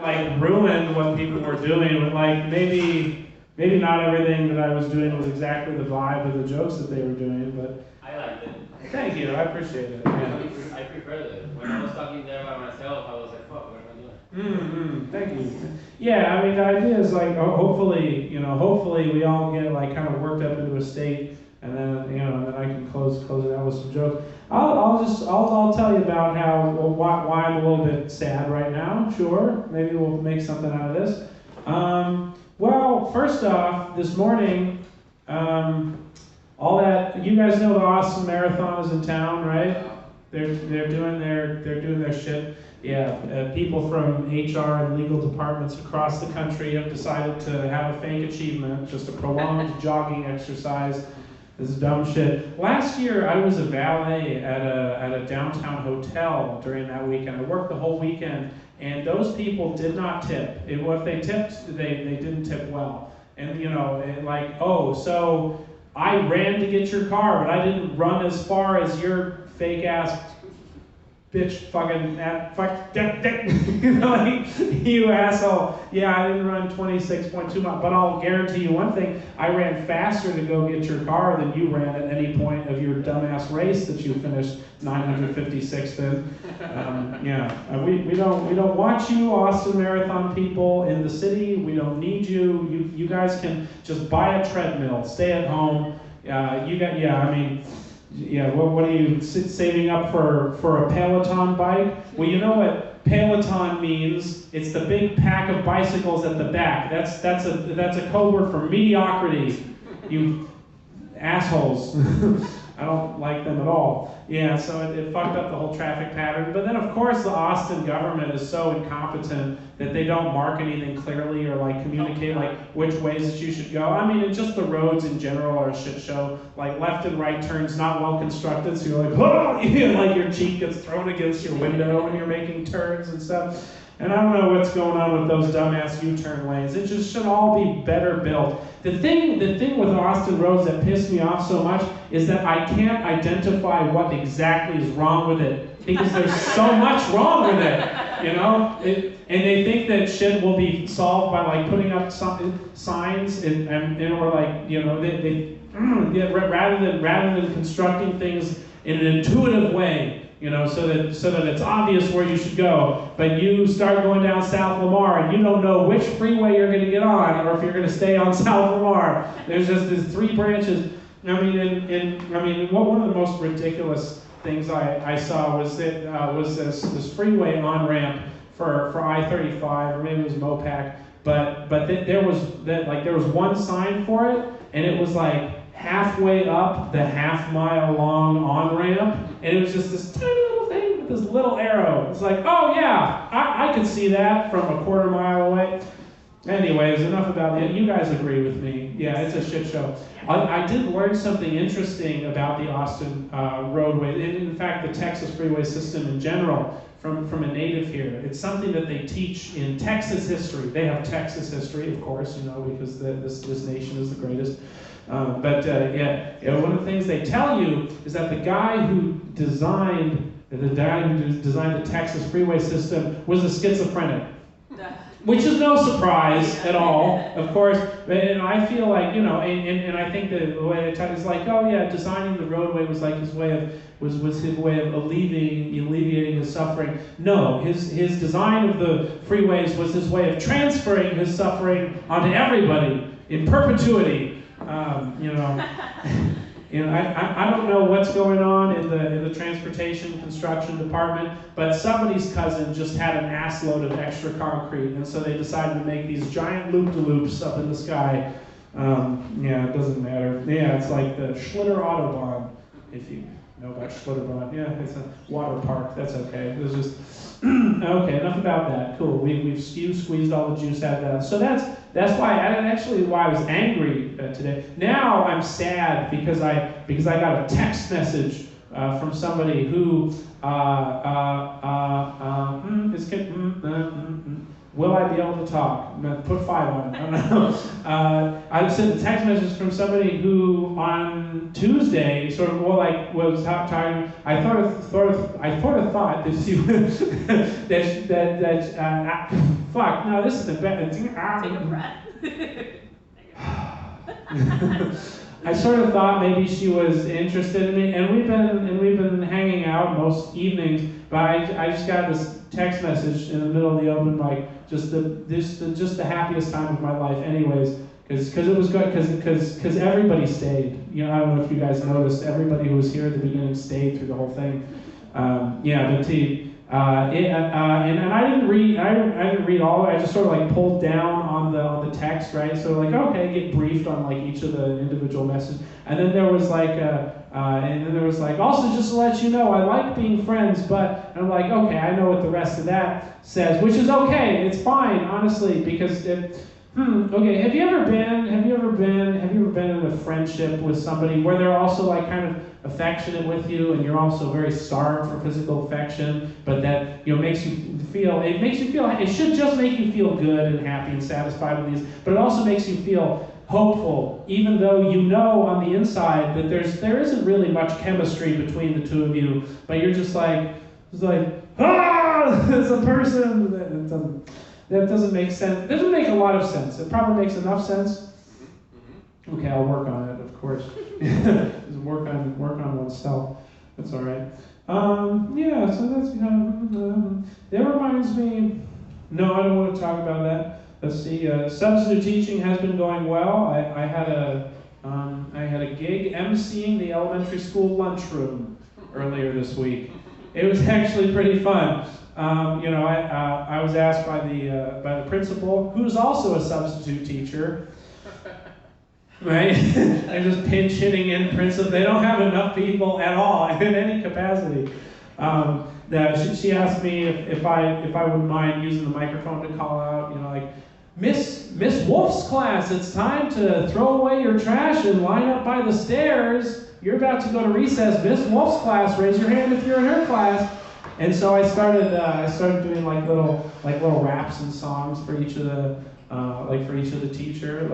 like ruined what people were doing, but like maybe not everything that I was doing was exactly the vibe of the jokes that they were doing, but I liked it. thank you, I appreciate it. Yeah. I preferred it. When I was talking there by myself, I was like, fuck, what am I doing? Thank you. Yeah, I mean, the idea is like, hopefully we all get like kind of worked up into a state, and then I can close it out with some jokes. I'll tell you about why I'm a little bit sad right now. Sure, maybe we'll make something out of this. Well, first off, this morning, all that you guys know, the Austin Marathon is in town, right? They're doing their shit. Yeah, people from HR and legal departments across the country have decided to have a fake achievement, just a prolonged jogging exercise. This is dumb shit. Last year, I was a valet at a downtown hotel during that weekend. I worked the whole weekend, and those people did not tip. If they tipped, they didn't tip well. And so I ran to get your car, but I didn't run as far as your fake ass bitch fucking you asshole. Yeah, I didn't run 26.2 miles, but I'll guarantee you one thing, I ran faster to go get your car than you ran at any point of your dumbass race that you finished 956th in. We don't want you, Austin Marathon people in the city. We don't need you. You guys can just buy a treadmill, stay at home. What are you saving up for a Peloton bike? Well, you know what Peloton means? It's the big pack of bicycles at the back. That's a code word for mediocrity. You assholes. I don't like them at all. Yeah, so it fucked up the whole traffic pattern. But then, of course, the Austin government is so incompetent that they don't mark anything clearly or like communicate like which ways that you should go. I mean, and just the roads in general are a shit show. Like left and right turns not well constructed, so you're like, oh, like your cheek gets thrown against your window when you're making turns and stuff. And I don't know what's going on with those dumbass U-turn lanes. It just should all be better built. The thing with Austin roads that pissed me off so much is that I can't identify what exactly is wrong with it because there's so much wrong with it, you know? And they think that shit will be solved by like putting up signs or like, you know, rather than constructing things in an intuitive way. You know, so that it's obvious where you should go, but you start going down South Lamar and you don't know which freeway you're going to get on, or if you're going to stay on South Lamar. There's just these three branches. I mean, one of the most ridiculous things I saw was this freeway on ramp for I-35, or maybe it was Mopac, but there was one sign for it, and it was like halfway up the half-mile long on-ramp, and it was just this tiny little thing with this little arrow. It's like, oh yeah, I could see that from a quarter mile away. Anyways, enough about it. You guys agree with me. Yeah, it's a shit show. I did learn something interesting about the Austin roadway, and in fact the Texas freeway system in general, from a native here. It's something that they teach in Texas history. They have Texas history, of course, you know, because this nation is the greatest. One of the things they tell you is that the guy who designed the Texas freeway system was a schizophrenic, which is no surprise at all, of course. And I feel like, you know, and I think the way they tell it is like, oh yeah, designing the roadway was like his way of alleviating his suffering. No, his design of the freeways was his way of transferring his suffering onto everybody in perpetuity. I don't know what's going on in the transportation construction department, but somebody's cousin just had an ass load of extra concrete, and so they decided to make these giant loop-de-loops up in the sky. It doesn't matter. Yeah, it's like the Schlitter Autobahn, if you know about Schlitterbahn. Yeah, it's a water park. That's okay. It was just okay. Enough about that. Cool. We've squeezed all the juice out of that. So that's why I was angry today. Now I'm sad because I got a text message from somebody who will I be able to talk? I'm gonna put 5 on it. I don't know. I sent a text message from somebody who on Tuesday sort of was talking. I thought that she was fuck. No, this is the best. Take a breath. I sort of thought maybe she was interested in me, and we've been hanging out most evenings. But I just got this text message in the middle of the open mic, just the happiest time of my life, anyways, because it was good, because everybody stayed. You know, I don't know if you guys noticed, everybody who was here at the beginning stayed through the whole thing. And I didn't read all of it. I just sort of like pulled down on the text, right? So like, okay, get briefed on like each of the individual messages, and then there was like also just to let you know, I like being friends, but and I'm like, okay, I know what the rest of that says, which is okay. It's fine, honestly, because okay. Have you ever been in a friendship with somebody where they're also like kind of affectionate with you, and you're also very starved for physical affection, but that makes you feel. It should just make you feel good and happy and satisfied with these, but it also makes you feel hopeful, even though you know on the inside that there isn't really much chemistry between the two of you, but you're just like, it's a person that doesn't make sense. It doesn't make a lot of sense. It probably makes enough sense. Okay, I'll work on it, of course. Just work on oneself. That's all right. So that's that reminds me. No, I don't want to talk about that. Let's see. Substitute teaching has been going well. I had a gig emceeing the elementary school lunchroom earlier this week. It was actually pretty fun. I was asked by the principal, who's also a substitute teacher. Right? They're just pinch hitting in principal. They don't have enough people at all in any capacity. She asked me if I wouldn't mind using the microphone to call out, like, Miss Wolf's class, it's time to throw away your trash and line up by the stairs. You're about to go to recess. Miss Wolf's class, raise your hand if you're in her class. And so I started doing like little raps and songs for each of the teacher.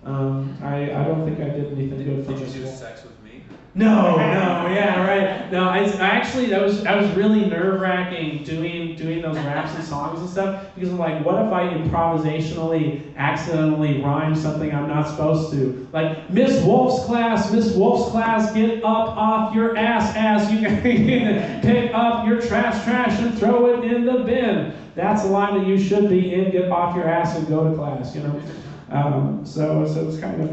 I don't think I did anything good for this. Did you do sex with me? No, yeah, right. No, I actually I was really nerve-wracking doing those raps and songs and stuff, because I'm like, what if I improvisationally accidentally rhyme something I'm not supposed to? Like, Miss Wolf's class, get up off your ass, you can pick up your trash and throw it in the bin. That's a line that you should be in, get off your ass and go to class, So it's kind of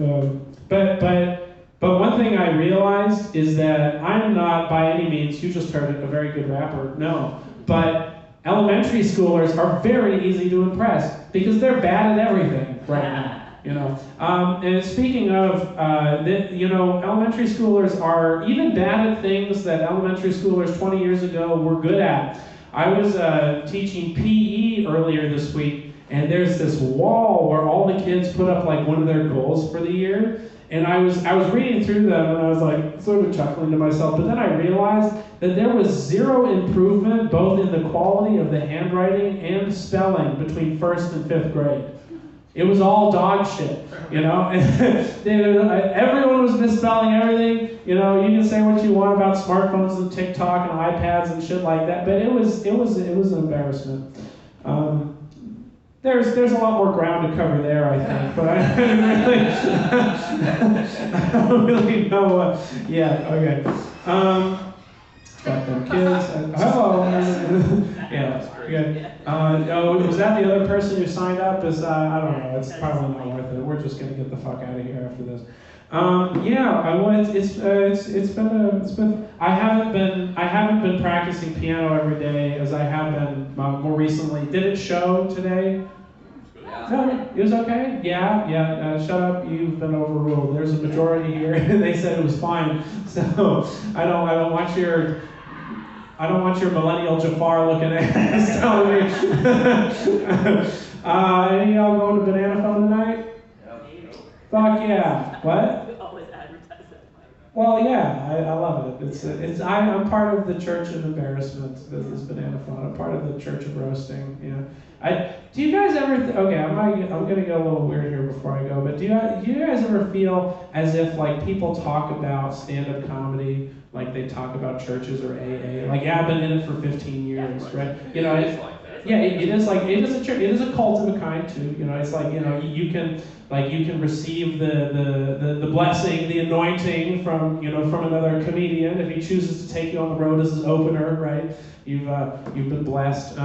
but one thing I realized is that I'm not by any means, you just heard it, a very good rapper. No. But elementary schoolers are very easy to impress because they're bad at everything right now. And speaking of, elementary schoolers are even bad at things that elementary schoolers 20 years ago were good at. I was teaching PE earlier this week, and there's this wall where all the kids put up like one of their goals for the year. And I was reading through them, and I was like sort of chuckling to myself, but then I realized that there was zero improvement both in the quality of the handwriting and spelling between 1st and 5th grade. It was all dog shit, Everyone was misspelling everything. You can say what you want about smartphones and TikTok and iPads and shit like that, but it was an embarrassment. There's a lot more ground to cover there, I think, but I don't really know what. Yeah, okay. Got them kids. Hello. Yeah, good. Was that the other person who signed up? I don't know. It's probably not worth it. We're just gonna get the fuck out of here after this. It's been. I haven't been practicing piano every day as I have been more recently. Did it show today? No, it was okay. Yeah. Shut up. You've been overruled. There's a majority here. They said it was fine. So I don't want your millennial Jafar looking at us telling me. Any of y'all going to Banana Phone tonight? Fuck yeah. What? Always advertise that. Well, yeah, I love it. I'm part of the Church of Embarrassment. This Banana Phone. I'm part of the Church of Roasting. Do you guys ever? Okay, I'm gonna get a little weird here before I go. But do you guys ever feel as if like people talk about stand-up comedy like they talk about churches or AA? Like, yeah, I've been in it for 15 years, right? You know, It is like that. yeah, it is like it is a church. It is a cult of a kind too. You know, it's like you can receive the blessing, the anointing from another comedian if he chooses to take you on the road as his opener, right? You've been blessed.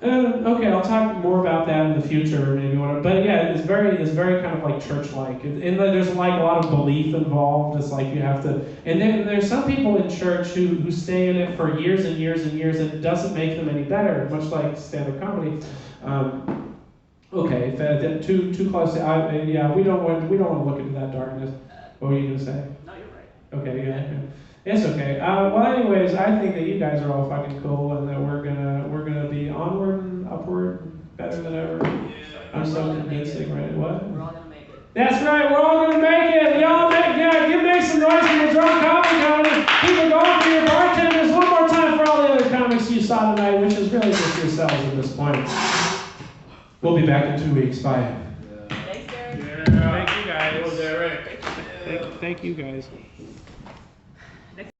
Okay, I'll talk more about that in the future, maybe. But yeah, it's very kind of like church-like. There's like a lot of belief involved. It's like you have to, and then there's some people in church who stay in it for years and years and years, and it doesn't make them any better. Much like stand-up comedy. Okay, too close. Yeah, we don't want to look into that darkness. What were you gonna say? No, you're right. Okay, yeah. It's okay. Well, anyways, I think that you guys are all fucking cool, and that we're gonna be onward and upward, better than ever. I'm so convincing, right? What? We're all gonna make it. That's right. We're all gonna make it. Make some noise for Madrone Comedy. Keep it going for your bartenders. One more time for all the other comics you saw tonight, which is really just yourselves at this point. We'll be back in 2 weeks. Bye. Thanks, Derek. Yeah. Thank you guys. Derek. Thank you guys.